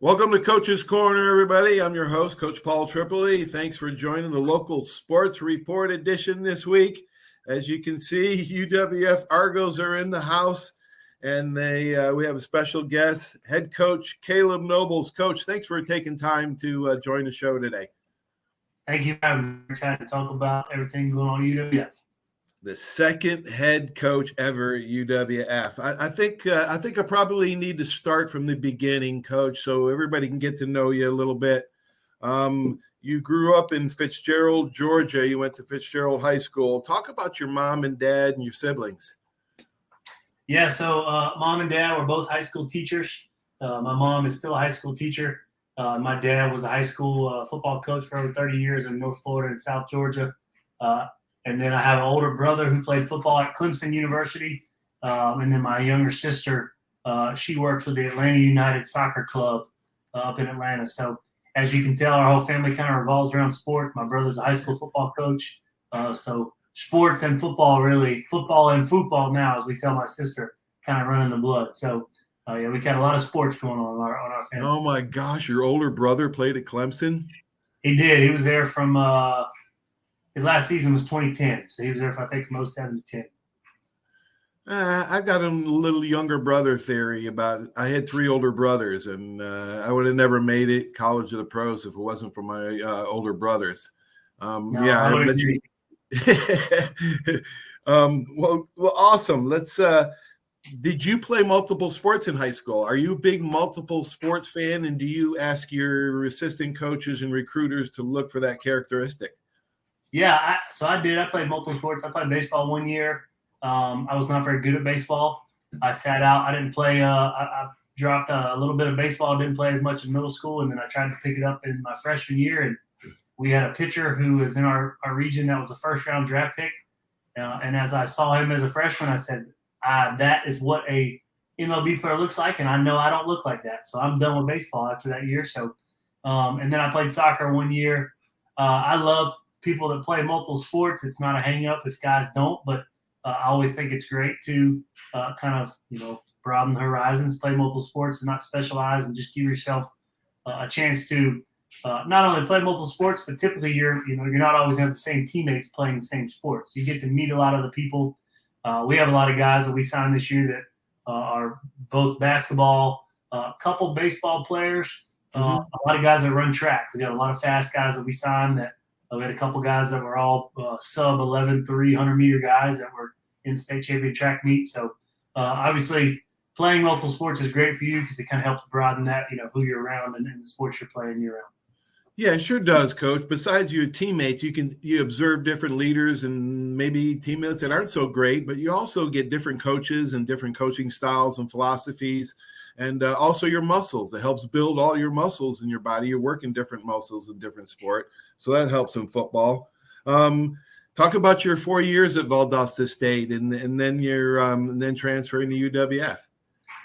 Welcome to Coach's Corner, everybody. I'm your host, Coach Paul Tripoli. Thanks for joining the local sports report edition this week. As you can see, UWF Argos are in the house, and we have a special guest, head coach Kaleb Nobles. Coach, thanks for taking time to join the show today. Thank you. I'm excited to talk about everything going on at UWF. The second head coach ever at UWF. I think I probably need to start from the beginning, Coach, so everybody can get to know you a little bit. You grew up in Fitzgerald, Georgia. You went to Fitzgerald High School. Talk about your mom and dad and your siblings. Yeah, so mom and dad were both high school teachers. My mom is still a high school teacher. My dad was a high school football coach for over 30 years in North Florida and South Georgia. And then I have an older brother who played football at Clemson University. And then my younger sister, she works for the Atlanta United Soccer Club up in Atlanta. So as you can tell, our whole family kind of revolves around sport. My brother's a high school football coach. So sports and football, really, football and football now, as we tell my sister, kind of running the blood. So, yeah, we got a lot of sports going on our family. Oh, my gosh. Your older brother played at Clemson? He did. He was there from his last season was 2010. So he was there, from 07 to 10. I've got a little younger brother theory about it. I had three older brothers, and I would have never made it college of the pros if it wasn't for my older brothers. I bet you. Well, awesome. Did you play multiple sports in high school? Are you a big multiple sports fan, and do you ask your assistant coaches and recruiters to look for that characteristic? Yeah, I did. I played multiple sports. I played baseball 1 year. I was not very good at baseball. I sat out. I didn't play. I dropped a little bit of baseball. Didn't play as much in middle school, and then I tried to pick it up in my freshman year. And we had a pitcher who was in our region that was a first-round draft pick. And as I saw him as a freshman, I said, that is what a MLB player looks like, and I know I don't look like that. So I'm done with baseball after that year. So, and then I played soccer 1 year. I love people that play multiple sports. It's not a hang-up if guys don't, but I always think it's great to kind of, broaden the horizons, play multiple sports and not specialize, and just give yourself a chance to not only play multiple sports, but typically you're not always going to have the same teammates playing the same sports. You get to meet a lot of the people. We have a lot of guys that we signed this year that are both basketball, a couple baseball players, a lot of guys that run track. We got a lot of fast guys that we signed that we had a couple guys that were all sub 11, 300-meter guys that were in state champion track meets. So obviously playing multiple sports is great for you because it kind of helps broaden that, who you're around and the sports you're playing year round. Yeah, it sure does, Coach. Besides your teammates, you observe different leaders and maybe teammates that aren't so great, but you also get different coaches and different coaching styles and philosophies, and also your muscles. It helps build all your muscles in your body. You're working different muscles in different sport, so that helps in football. Talk about your 4 years at Valdosta State, and then you're then transferring to UWF.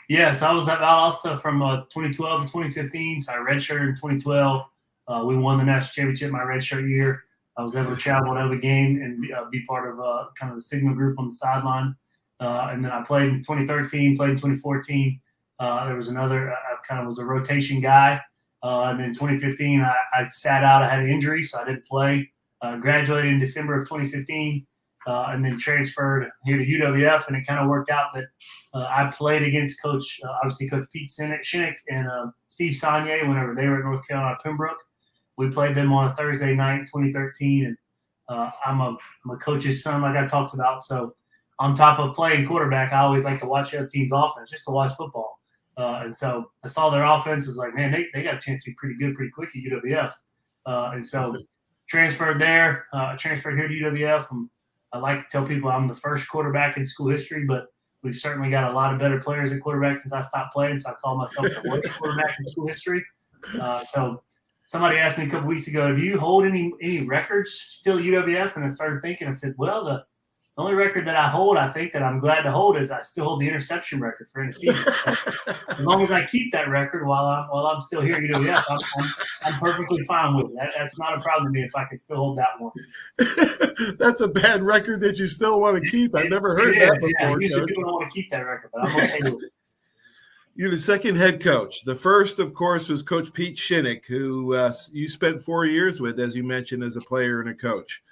Yeah, so I was at Valdosta from 2012 to 2015. So I redshirted in 2012. We won the national championship my redshirt year. I was able to travel to every game and be part of kind of the Sigma group on the sideline. And then I played in 2013, played in 2014. There was another, I kind of was a rotation guy. And in 2015, I sat out. I had an injury, so I didn't play. Graduated in December of 2015, and then transferred here to UWF. And it kind of worked out that I played against Coach Pete Shinnick and Steve Saunier whenever they were at North Carolina Pembroke. We played them on a Thursday night in 2013, and I'm a coach's son, like I talked about. So on top of playing quarterback, I always like to watch the other team's offense, just to watch football. And so I saw their offense. Was like, man, they got a chance to be pretty good pretty quick at UWF. And so transferred there, transferred here to UWF. And I like to tell people I'm the first quarterback in school history, but we've certainly got a lot of better players at quarterback since I stopped playing. So I call myself the worst quarterback in school history. So somebody asked me a couple weeks ago, do you hold any records still at UWF? And I started thinking, I said, well, the only record that I hold, I think that I'm glad to hold, is I still hold the interception record for any season. So as long as I keep that record while I'm still here at UWF, I'm perfectly fine with it. That's not a problem to me if I can still hold that one. That's a bad record that you still want to keep. I've never heard that before. Yeah, usually people don't want to keep that record, but I'm okay with it. You're the second head coach. The first, of course, was Coach Pete Shinnick, who you spent 4 years with, as you mentioned, as a player and a coach.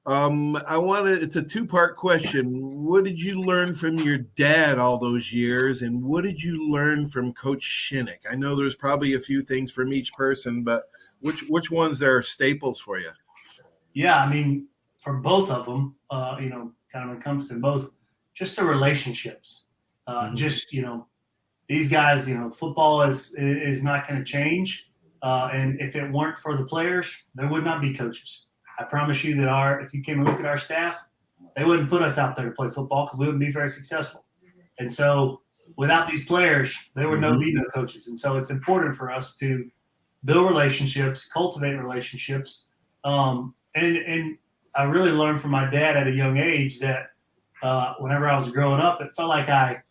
It's a two-part question. What did you learn from your dad all those years, and what did you learn from Coach Shinnick? I know there's probably a few things from each person, but which ones are staples for you? Yeah, I mean, for both of them, kind of encompassing both, just the relationships. Just, these guys, football is not going to change. And if it weren't for the players, there would not be coaches. I promise you that if you came and look at our staff, they wouldn't put us out there to play football because we wouldn't be very successful. And so without these players, there would be no coaches. And so it's important for us to build relationships, cultivate relationships. And I really learned from my dad at a young age that whenever I was growing up, it felt like I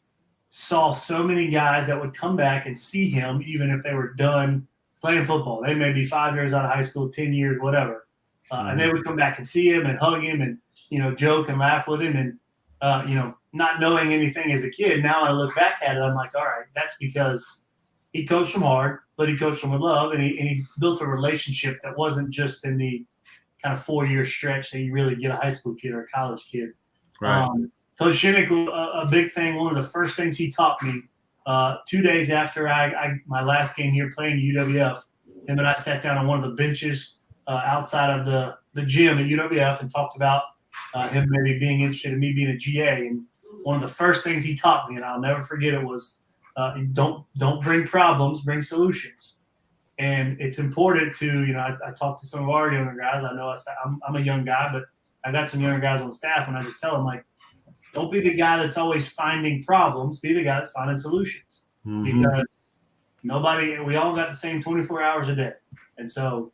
saw so many guys that would come back and see him even if they were done playing football. They may be 5 years out of high school, 10 years, whatever. And they would come back and see him and hug him and, joke and laugh with him. And, not knowing anything as a kid, now I look back at it, I'm like, all right, that's because he coached them hard, but he coached them with love. And he built a relationship that wasn't just in the kind of 4-year stretch that you really get a high school kid or a college kid. Right. Coach Shinnick, a big thing, one of the first things he taught me 2 days after my last game here playing UWF, him and I sat down on one of the benches outside of the gym at UWF and talked about him maybe being interested in me being a GA. And one of the first things he taught me, and I'll never forget it, was don't bring problems, bring solutions. And it's important to, I talked to some of our younger guys. I know I'm a young guy, but I got some younger guys on staff, and I just tell them, like, don't be the guy that's always finding problems. Be the guy that's finding solutions. Because we all got the same 24 hours a day. And so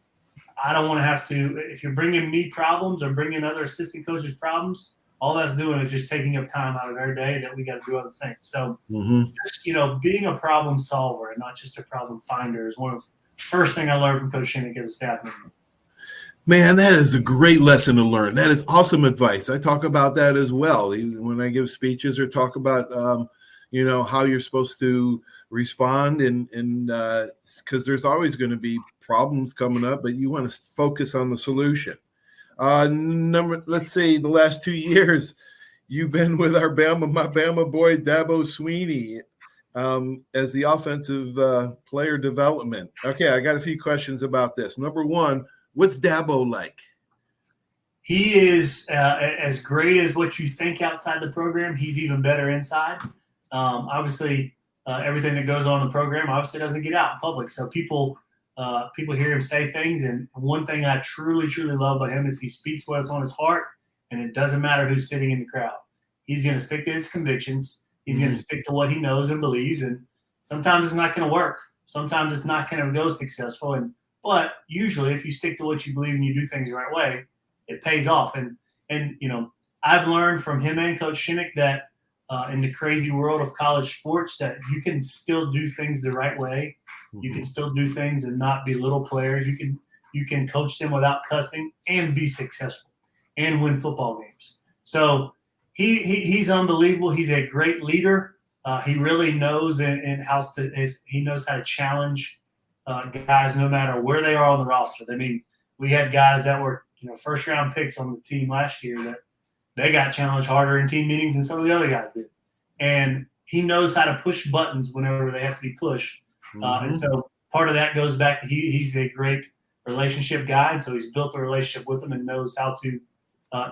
I don't want to have to, if you're bringing me problems or bringing other assistant coaches problems, all that's doing is just taking up time out of their day that we got to do other things. So just, being a problem solver and not just a problem finder is one of the first thing I learned from Coach Shinnick as a staff member. Man, that is a great lesson to learn. That is awesome advice. I talk about that as well when I give speeches or talk about, how you're supposed to respond, and because there's always going to be problems coming up, but you want to focus on the solution. Let's say the last 2 years, you've been with my Bama boy, Dabo Sweeney, as the offensive player development. Okay, I got a few questions about this. Number one, what's Dabo like? He is as great as what you think outside the program. He's even better inside. Obviously, everything that goes on in the program obviously doesn't get out in public. So people hear him say things. And one thing I truly, truly love about him is he speaks what's on his heart, and it doesn't matter who's sitting in the crowd. He's going to stick to his convictions. He's going to stick to what he knows and believes. And sometimes it's not going to work. Sometimes it's not going to go successful. But usually if you stick to what you believe and you do things the right way, it pays off. And I've learned from him and Coach Shinnick that in the crazy world of college sports that you can still do things the right way. You can still do things and not belittle players. You can coach them without cussing and be successful and win football games. So he's unbelievable. He's a great leader. He really knows he knows how to challenge guys no matter where they are on the roster. I mean, we had guys that were first round picks on the team last year that they got challenged harder in team meetings than some of the other guys did. And he knows how to push buttons whenever they have to be pushed. And so part of that goes back to he's a great relationship guy. And so he's built a relationship with them and knows how to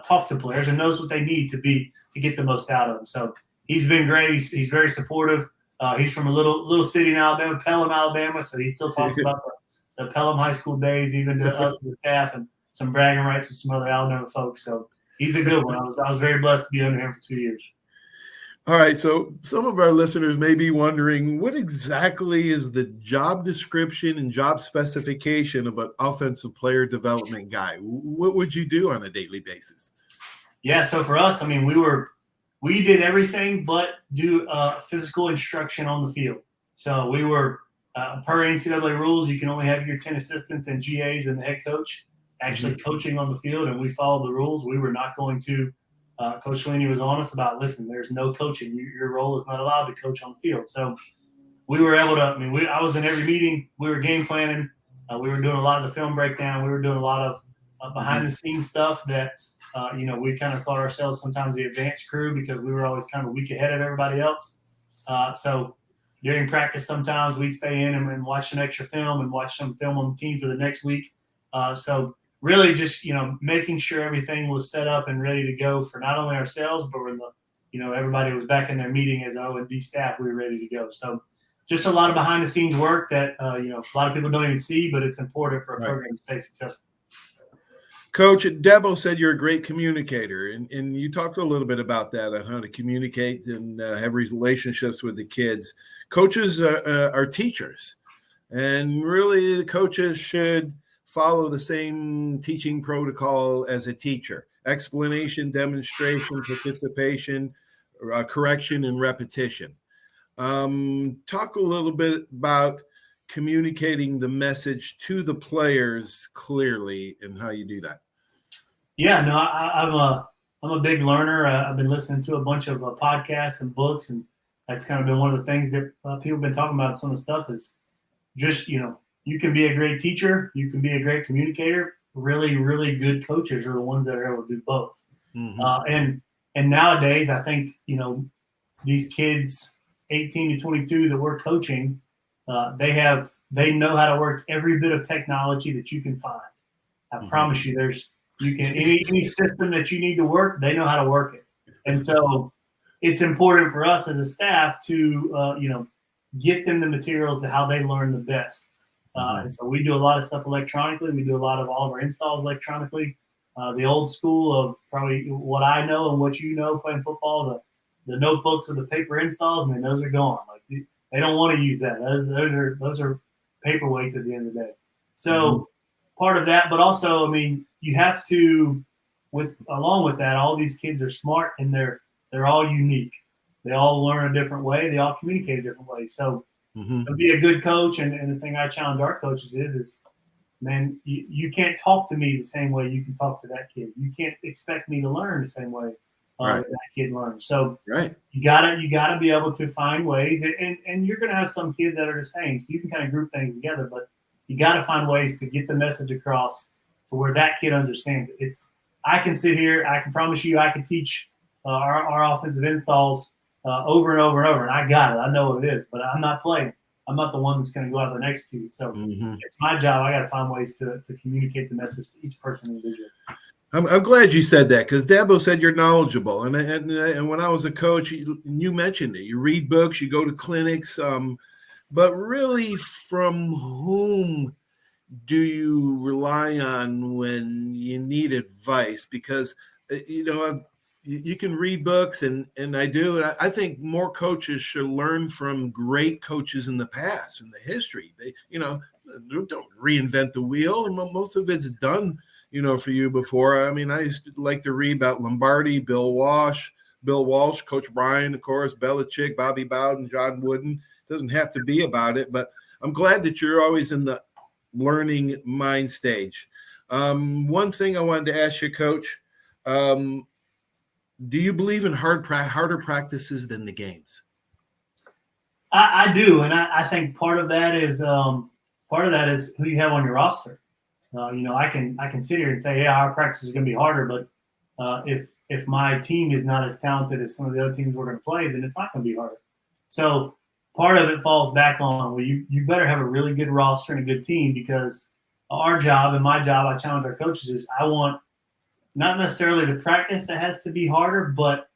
talk to players and knows what they need to get the most out of them. So he's been great. He's very supportive. He's from a little city in Alabama, Pelham, Alabama. So he still talks about the Pelham high school days, even to us as the staff, and some bragging rights with some other Alabama folks. So he's a good one. I was very blessed to be under him for 2 years. All right. So some of our listeners may be wondering, what exactly is the job description and job specification of an offensive player development guy? What would you do on a daily basis? Yeah. So for us, I mean, we did everything but do physical instruction on the field. So we were, per NCAA rules, you can only have your 10 assistants and GAs and the head coach actually coaching on the field, and we followed the rules. We were not going to Coach Sweeney was honest about, listen, there's no coaching. Your role is not allowed to coach on the field. So we were able to. I mean, I was in every meeting. We were game planning. We were doing a lot of the film breakdown. We were doing a lot of behind the scenes stuff that we kind of called ourselves sometimes the advanced crew because we were always kind of a week ahead of everybody else. So during practice, sometimes we'd stay in and watch an extra film and watch some film on the team for the next week. So really just, making sure everything was set up and ready to go for not only ourselves, but when everybody was back in their meeting as O&D staff, we were ready to go. So just a lot of behind the scenes work that, a lot of people don't even see, but it's important for a program to stay successful. Coach, Debo said you're a great communicator, and you talked a little bit about that, on how to communicate and have relationships with the kids. Coaches are teachers, and really the coaches should follow the same teaching protocol as a teacher: explanation, demonstration, participation, correction, and repetition. Talk a little bit about communicating the message to the players clearly and how you do that. Yeah, no, I'm a big learner. I've been listening to a bunch of podcasts and books, and that's kind of been one of the things that people have been talking about. Some of the stuff is just, you can be a great teacher, you can be a great communicator. Really, really good coaches are the ones that are able to do both. And nowadays, I think, these kids 18 to 22 that we're coaching, they know how to work every bit of technology that you can find. I promise you, any system that you need to work, they know how to work it. And so it's important for us as a staff to, get them the materials to how they learn the best. And so we do a lot of stuff electronically. We do a lot of all of our installs electronically. The old school of probably what I know and what you know playing football, the notebooks with the paper installs, man, those are gone. Like they don't want to use that. Those are paperweights at the end of the day. So part of that, but also, I mean, you have to, along with that, all these kids are smart and they're all unique. They all learn a different way. They all communicate a different way. So to be a good coach, and the thing I challenge our coaches is man, you can't talk to me the same way you can talk to that kid. You can't expect me to learn the same way that kid learns. So you gotta be able to find ways, and you're gonna have some kids that are the same. So you can kind of group things together, but you gotta find ways to get the message across to where that kid understands it. I can sit here, I can promise you, I can teach our offensive installs over and over and over, and I got it. I know what it is, but I'm not playing. I'm not the one that's going to go out there and execute it. So it's my job. I got to find ways to communicate the message to each person individually. I'm glad you said that, because Dabo said you're knowledgeable, and when I was a coach, you mentioned it. You read books, you go to clinics, but really, from whom do you rely on when you need advice? Because you can read books, and I do. And I think more coaches should learn from great coaches in the past, in the history. They, don't reinvent the wheel, and most of it's done, for you before. I mean, I used to like to read about Lombardi, Bill Walsh, Coach Bryan, of course, Belichick, Bobby Bowden, John Wooden. Doesn't have to be about it, but I'm glad that you're always in the learning mind stage. One thing I wanted to ask you, Coach, do you believe in harder practices than the games? I do, and I think part of that is who you have on your roster. I can sit here and say, yeah, our practice is going to be harder, but if my team is not as talented as some of the other teams we're going to play, then it's not going to be harder. So part of it falls back on, well, you better have a really good roster and a good team, because our job and my job, I challenge our coaches, is I want not necessarily the practice that has to be harder, but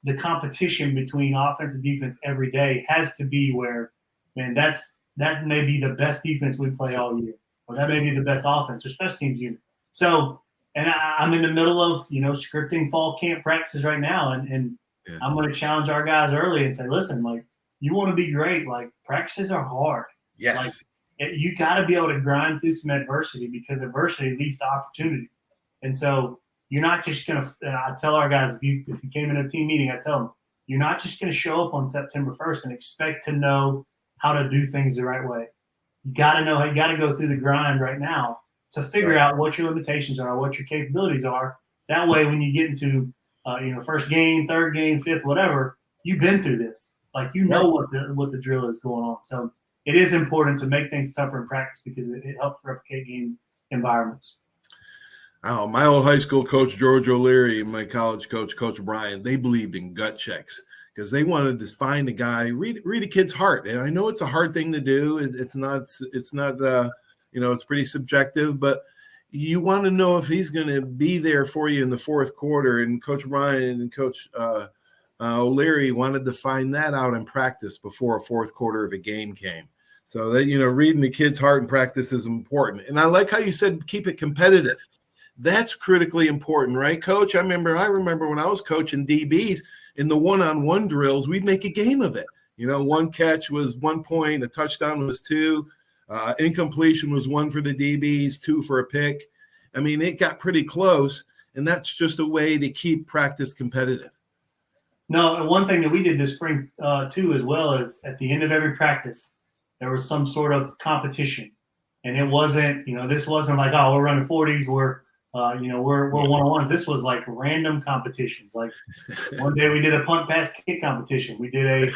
the competition between offense and defense every day has to be where, man, that may be the best defense we play all year, or that may be the best offense or special teams unit. So, and I'm in the middle of, scripting fall camp practices right now, and I'm going to challenge our guys early and say, listen, like, you want to be great, like, practices are hard. Yes. Like, you got to be able to grind through some adversity, because adversity leads to opportunity. And so you're not just going to – and I tell our guys, if you came in a team meeting, I tell them, you're not just going to show up on September 1st and expect to know how to do things the right way. You got to know – you got to go through the grind right now to figure out what your limitations are, what your capabilities are. That way, when you get into first game, third game, fifth, whatever, you've been through this. Like, you know what the drill is going on. So it is important to make things tougher in practice because it helps replicate game environments. Oh, my old high school coach, George O'Leary, and my college coach, Coach Brian, they believed in gut checks because they wanted to find a guy, read a kid's heart. And I know it's a hard thing to do. It's not, it's pretty subjective, but you want to know if he's going to be there for you in the fourth quarter. And Coach Brian and Coach O'Leary wanted to find that out in practice before a fourth quarter of a game came. So that, reading the kid's heart in practice is important. And I like how you said keep it competitive. That's critically important, right, Coach? I remember when I was coaching DBs in the one-on-one drills, we'd make a game of it. One catch was 1 point, a touchdown was 2, incompletion was 1 for the DBs, 2 for a pick. I mean, it got pretty close, and that's just a way to keep practice competitive. No, and one thing that we did this spring too, as well, is at the end of every practice, there was some sort of competition, and it wasn't, this wasn't like, oh, we're running 40s, we're one-on-ones. This was like random competitions. Like one day we did a punt, pass, kick competition. We did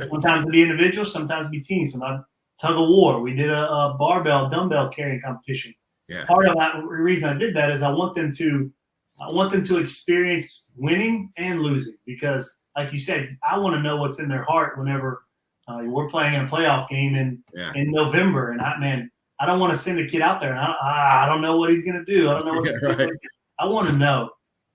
sometimes it'd be individual, sometimes it'd be teams. Sometimes tug of war. We did a barbell, dumbbell carrying competition. Yeah. Part of that reason I did that is I want them to experience winning and losing because, like you said, I want to know what's in their heart whenever we're playing in a playoff game in November. And I don't want to send a kid out there and I don't know what he's going to do. I don't know what he's going to do. I want to know.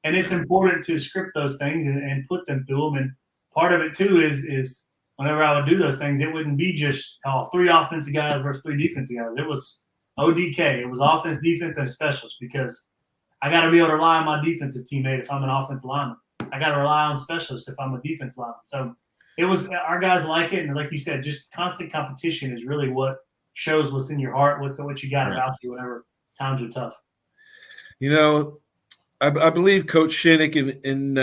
And it's important to script those things and put them through them. And part of it too is whenever I would do those things, it wouldn't be just 3 offensive guys versus 3 defensive guys. It was ODK. It was offense, defense, and specialists because I got to be able to rely on my defensive teammate if I'm an offensive lineman. I got to rely on specialists if I'm a defense lineman. So it was our guys like it. And like you said, just constant competition is really what shows what's in your heart, what you got about you whenever times are tough. I believe Coach Shinnick and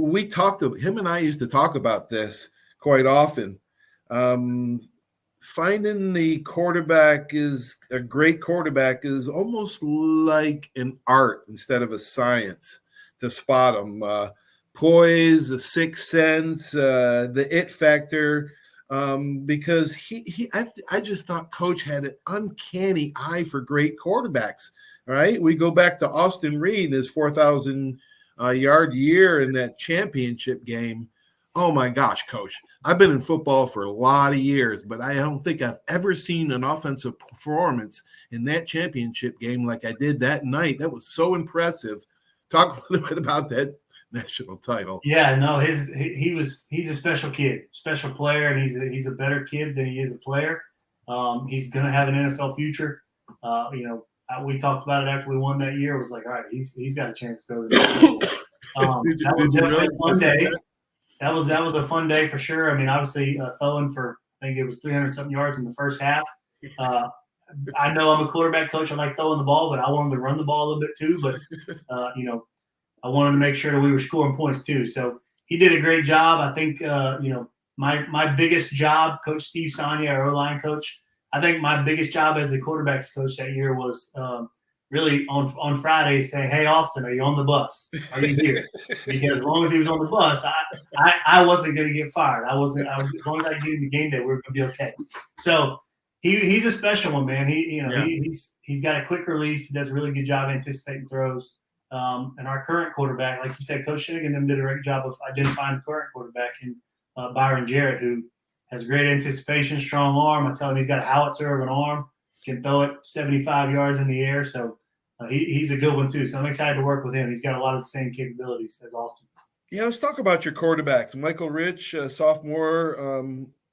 we talked to him and I used to talk about this quite often. Finding the quarterback is a great quarterback is almost like an art instead of a science to spot them. Poise, the sixth sense, the it factor. Because I just thought Coach had an uncanny eye for great quarterbacks. All right, we go back to Austin Reed, his 4,000 yard year in that championship game. Oh my gosh, Coach! I've been in football for a lot of years, but I don't think I've ever seen an offensive performance in that championship game like I did that night. That was so impressive. Talk a little bit about that national title. Yeah, no, he's a special kid, special player, and he's a better kid than he is a player. He's going to have an NFL future. We talked about it after we won that year. It was like, all right, he's got a chance to go to the that was definitely a fun day. That was a fun day for sure. I mean, obviously throwing for, I think it was 300-something yards in the first half. I know I'm a quarterback coach. I like throwing the ball, but I want him to run the ball a little bit too. But I wanted to make sure that we were scoring points too. So he did a great job. I think, my biggest job, Coach Steve Sonia, our O-line coach, I think my biggest job as a quarterbacks coach that year was really on Friday saying, hey, Austin, are you on the bus? Are you here? Because as long as he was on the bus, I wasn't going to get fired. As long as I get into game day, we were going to be okay. So he's a special one, man. He's got a quick release. He does a really good job anticipating throws. And our current quarterback, like you said, Coach Shinnick and them did a great job of identifying the current quarterback in Byron Jarrett, who has great anticipation, strong arm. I tell him he's got a howitzer of an arm, can throw it 75 yards in the air. So he's a good one too. So I'm excited to work with him. He's got a lot of the same capabilities as Austin. Yeah, let's talk about your quarterbacks. Michael Rich, sophomore,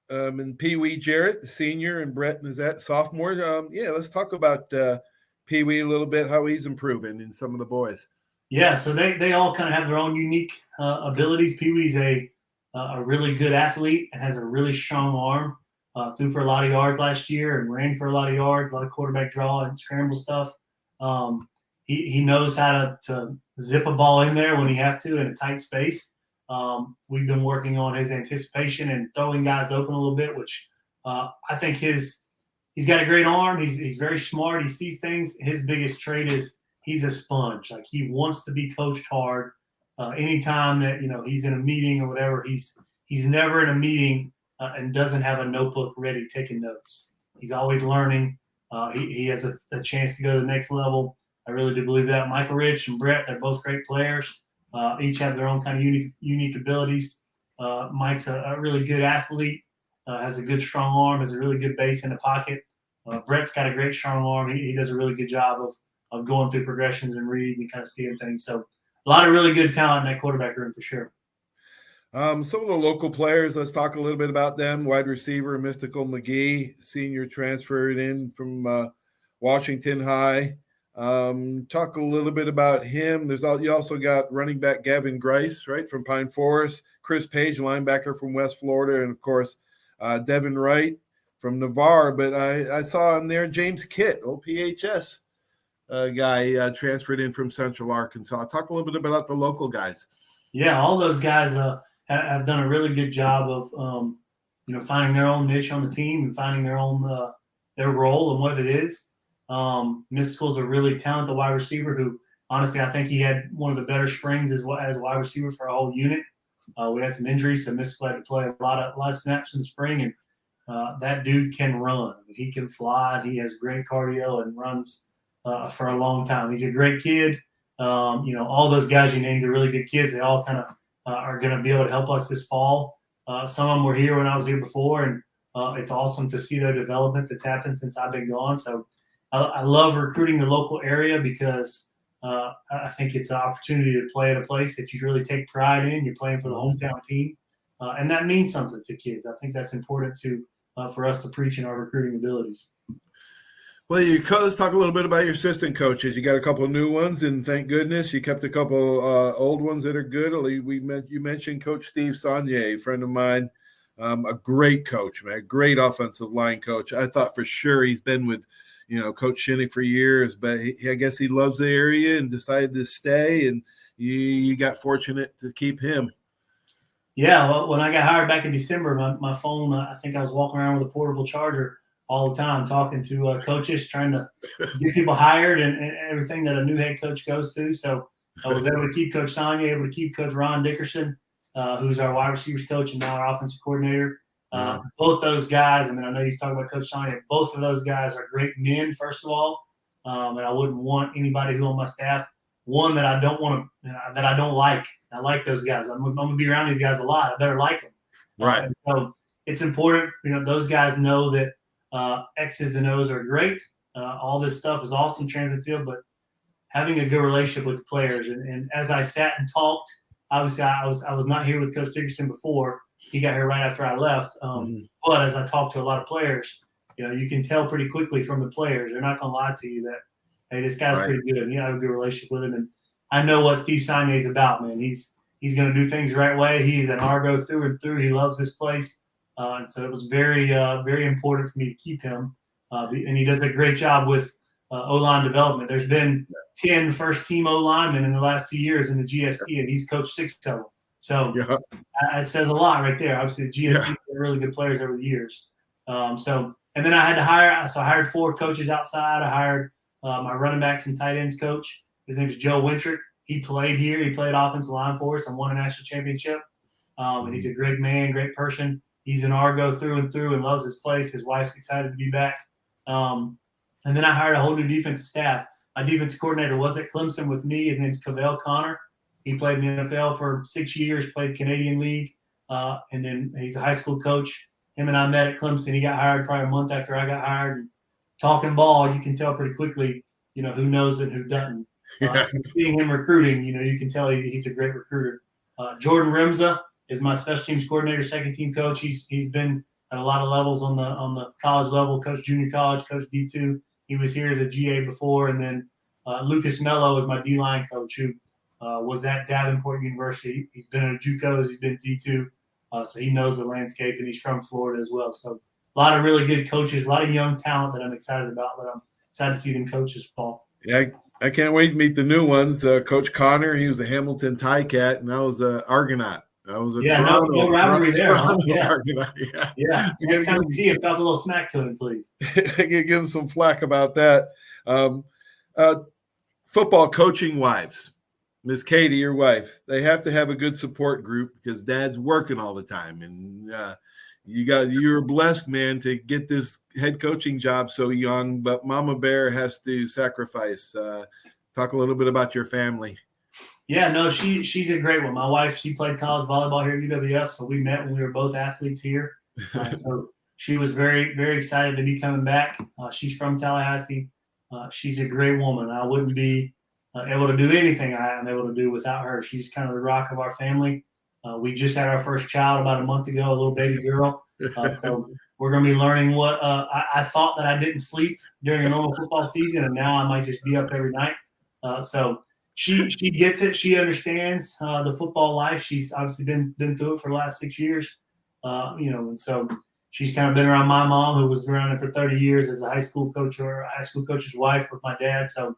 and Pee Wee Jarrett, the senior, and Brett Nazette, sophomore. Let's talk about Pee Wee a little bit, how he's improving in some of the boys. Yeah, so they all kind of have their own unique abilities. Pee Wee's a really good athlete and has a really strong arm. Threw for a lot of yards last year and ran for a lot of yards, a lot of quarterback draw and scramble stuff. He knows how to zip a ball in there when he have to in a tight space. We've been working on his anticipation and throwing guys open a little bit, which I think he's got a great arm. He's very smart. He sees things. His biggest trait is he's a sponge. Like, he wants to be coached hard. Anytime that he's in a meeting or whatever, he's he's never in a meeting and doesn't have a notebook ready taking notes. He's always learning. He has a chance to go to the next level. I really do believe that. Michael Rich and Brett, they're both great players. Each have their own kind of unique abilities. Mike's a really good athlete, has a good strong arm, has a really good base in the pocket. Brett's got a great strong arm. He does a really good job of going through progressions and reads and kind of seeing things. So a lot of really good talent in that quarterback room for sure. Some of the local players, let's talk a little bit about them. Wide receiver, Mystical McGee, senior transferred in from Washington High. Talk a little bit about him. You also got running back Gavin Grice, right, from Pine Forest, Chris Page, linebacker from West Florida, and, of course, Devin Wright from Navarre. But I saw in there James Kitt, old PHS guy, transferred in from Central Arkansas. Talk a little bit about the local guys. Yeah, all those guys have done a really good job of finding their own niche on the team and finding their own their role and what it is. Mystical's a really talented wide receiver who, honestly, I think he had one of the better springs as a wide receiver for our whole unit. We had some injuries, so Mystical had to play a lot of snaps in the spring, and that dude can run. He can fly. He has great cardio and runs for a long time. He's a great kid. All those guys you named are really good kids. They all kind of are going to be able to help us this fall. Some of them were here when I was here before, and it's awesome to see their development that's happened since I've been gone. So I love recruiting the local area because I think it's an opportunity to play at a place that you really take pride in. You're playing for the hometown team, and that means something to kids. I think that's important for us to preach in our recruiting abilities. Well, let's talk a little bit about your assistant coaches. You got a couple of new ones, and thank goodness you kept a couple old ones that are good. You mentioned Coach Steve Saunier, a friend of mine, a great coach, man, great offensive line coach. I thought for sure he's been with, Coach Shinnick for years, but I guess he loves the area and decided to stay, and you got fortunate to keep him. Yeah, well, when I got hired back in December, my phone, I think I was walking around with a portable charger all the time, talking to coaches, trying to get people hired and everything that a new head coach goes through. So I was able to keep Coach Saunier, able to keep Coach Ron Dickerson, who's our wide receivers coach and now our offensive coordinator. Both those guys, I know you talk about Coach Saunier, both of those guys are great men, first of all. And I wouldn't want anybody who on my staff, one that I don't want to, that I don't like. I like those guys. I'm going to be around these guys a lot. I better like them. Right. So it's important, those guys know that X's and O's are great. All this stuff is awesome, transitive, but having a good relationship with the players. And as I sat and talked, obviously I was not here with Coach Dickerson before. He got here right after I left. But as I talked to a lot of players, you can tell pretty quickly from the players. They're not going to lie to you that, hey, this guy's pretty good. And I have a good relationship with him. And I know what Steve Saunier is about, man. He's going to do things the right way. He's an Argo through and through. He loves this place. And so it was very, very important for me to keep him. And he does a great job with O-line development. There's been 10 first-team O-linemen in the last 2 years in the GSC, and he's coached 6 of them. So it says a lot right there. Obviously, the GSC are really good players over the years. And then I had to hire – so I hired 4 coaches outside. I hired my running backs and tight ends coach. His name is Joe Wintrick. He played here. He played offensive line for us and won a national championship. And he's a great man, great person. He's an Argo through and through and loves his place. His wife's excited to be back. And then I hired a whole new defensive staff. My defensive coordinator was at Clemson with me. His name's Cavell Connor. He played in the NFL for 6 years, played Canadian League, and then he's a high school coach. Him and I met at Clemson. He got hired probably a month after I got hired. And talking ball, you can tell pretty quickly, who knows it, who doesn't. Seeing him recruiting, you can tell he's a great recruiter. Jordan Remza is my special teams coordinator, second team coach. He's been at a lot of levels on the college level, coach junior college, coach D2. He was here as a GA before, and then Lucas Mello is my D-line coach, who was at Davenport University. He's been at JUCOs, he's been D2, so he knows the landscape, and he's from Florida as well. So a lot of really good coaches, a lot of young talent that I'm excited about, but I'm excited to see them coach this fall. Yeah, I can't wait to meet the new ones. Coach Connor, he was a Hamilton Ticat, and I was an Argonaut. I was a Toronto, no rivalry there. Argonaut. Yeah. Next time you see him, talk a little smack to him, please. Give him some flack about that. Football coaching wives. Miss Katie, your wife, they have to have a good support group because dad's working all the time. And you're blessed, man, to get this head coaching job so young, but Mama Bear has to sacrifice. Talk a little bit about your family. Yeah, no, she's a great one. My wife, she played college volleyball here at UWF, so we met when we were both athletes here. So she was very, very excited to be coming back. She's from Tallahassee. She's a great woman. I wouldn't be able to do anything I'm able to do without her. She's kind of the rock of our family. We just had our first child about a month ago, a little baby girl. So we're going to be learning what I thought that I didn't sleep during a normal football season, and now I might just be up every night. So she gets it. She understands the football life. She's obviously been through it for the last 6 years, and so she's kind of been around my mom, who was around it for 30 years as a high school coach or a high school coach's wife with my dad. So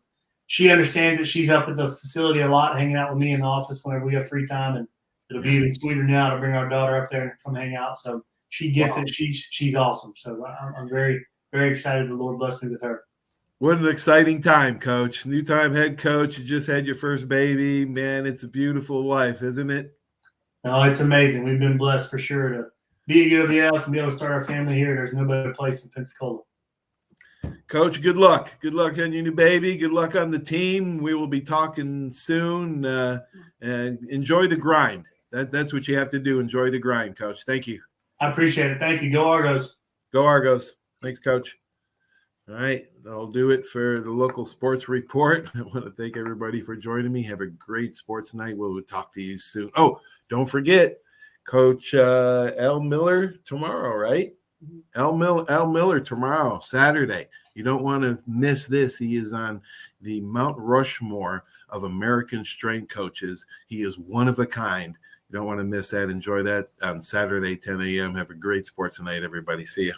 she understands that she's up at the facility a lot, hanging out with me in the office whenever we have free time, and it'll be even sweeter now to bring our daughter up there and come hang out. So she gets it. She's awesome. So I'm very, very excited the Lord blessed me with her. What an exciting time, Coach. New time head coach. You just had your first baby. Man, it's a beautiful life, isn't it? No, it's amazing. We've been blessed for sure to be at UWF and be able to start our family here. There's no better place in Pensacola. Coach, good luck. Good luck on your new baby. Good luck on the team. We will be talking soon. And enjoy the grind. That's what you have to do. Enjoy the grind, Coach. Thank you. I appreciate it. Thank you. Go Argos. Go Argos. Thanks, Coach. All right. That'll do it for the local sports report. I want to thank everybody for joining me. Have a great sports night. We'll talk to you soon. Oh, don't forget, Coach Al Miller tomorrow, right? Al Miller tomorrow, Saturday. You don't want to miss this. He is on the Mount Rushmore of American strength coaches. He is one of a kind. You don't want to miss that. Enjoy that on Saturday, 10 a.m. Have a great sports night, everybody. See you.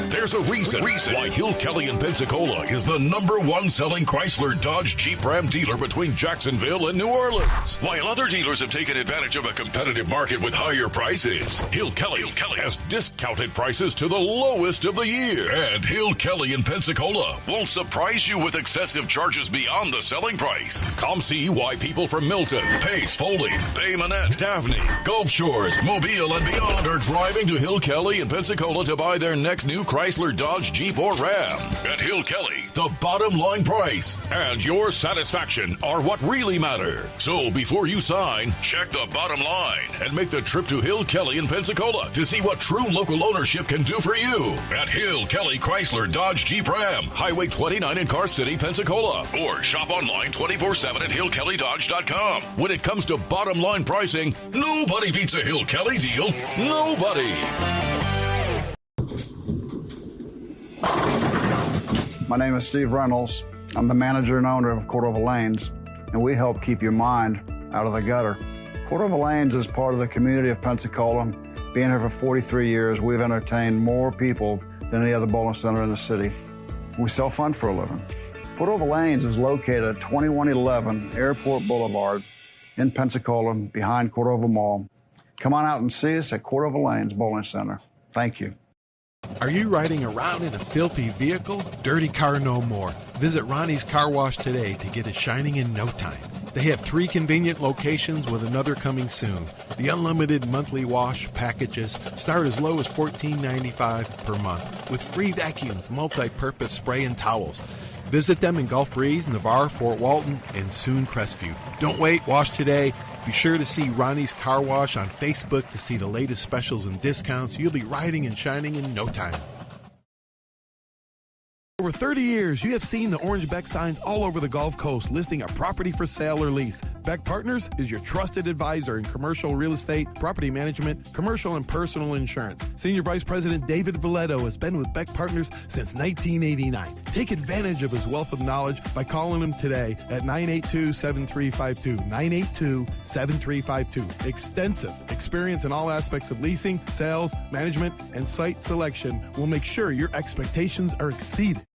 There's a reason why Hill Kelly in Pensacola is the #1 selling Chrysler Dodge Jeep Ram dealer between Jacksonville and New Orleans. While other dealers have taken advantage of a competitive market with higher prices, Hill Kelly has discounted prices to the lowest of the year. And Hill Kelly in Pensacola won't surprise you with excessive charges beyond the selling price. Come see why people from Milton, Pace, Foley, Bay Minette, Daphne, Gulf Shores, Mobile, and beyond are driving to Hill Kelly in Pensacola to buy their next new Chrysler, Dodge, Jeep, or Ram. At Hill Kelly, the bottom line price and your satisfaction are what really matter. So before you sign, check the bottom line and make the trip to Hill Kelly in Pensacola to see what true local ownership can do for you. At Hill Kelly Chrysler, Dodge, Jeep, Ram, Highway 29 in Car City, Pensacola. Or shop online 24/7 at hillkellydodge.com. When it comes to bottom line pricing, nobody beats a Hill Kelly deal. Nobody. My name is Steve Reynolds. I'm the manager and owner of Cordova Lanes, and we help keep your mind out of the gutter. Cordova Lanes is part of the community of Pensacola. Being here for 43 years, we've entertained more people than any other bowling center in the city. We sell fun for a living. Cordova Lanes is located at 2111 Airport Boulevard in Pensacola, behind Cordova Mall. Come on out and see us at Cordova Lanes Bowling Center. Thank you. Are you riding around in a filthy vehicle? Dirty car no more. Visit Ronnie's Car Wash today to get it shining in no time. They have 3 convenient locations with another coming soon. The unlimited monthly wash packages start as low as $14.95 per month with free vacuums, multi-purpose spray, and towels. Visit them in Gulf Breeze, Navarre, Fort Walton, and soon Crestview. Don't wait, wash today. Be sure to see Ronnie's Car Wash on Facebook to see the latest specials and discounts. You'll be riding and shining in no time. Over 30 years, you have seen the orange Beck signs all over the Gulf Coast listing a property for sale or lease. Beck Partners is your trusted advisor in commercial real estate, property management, commercial and personal insurance. Senior Vice President David Valletto has been with Beck Partners since 1989. Take advantage of his wealth of knowledge by calling him today at 982-7352. 982-7352. Extensive experience in all aspects of leasing, sales, management, and site selection will make sure your expectations are exceeded.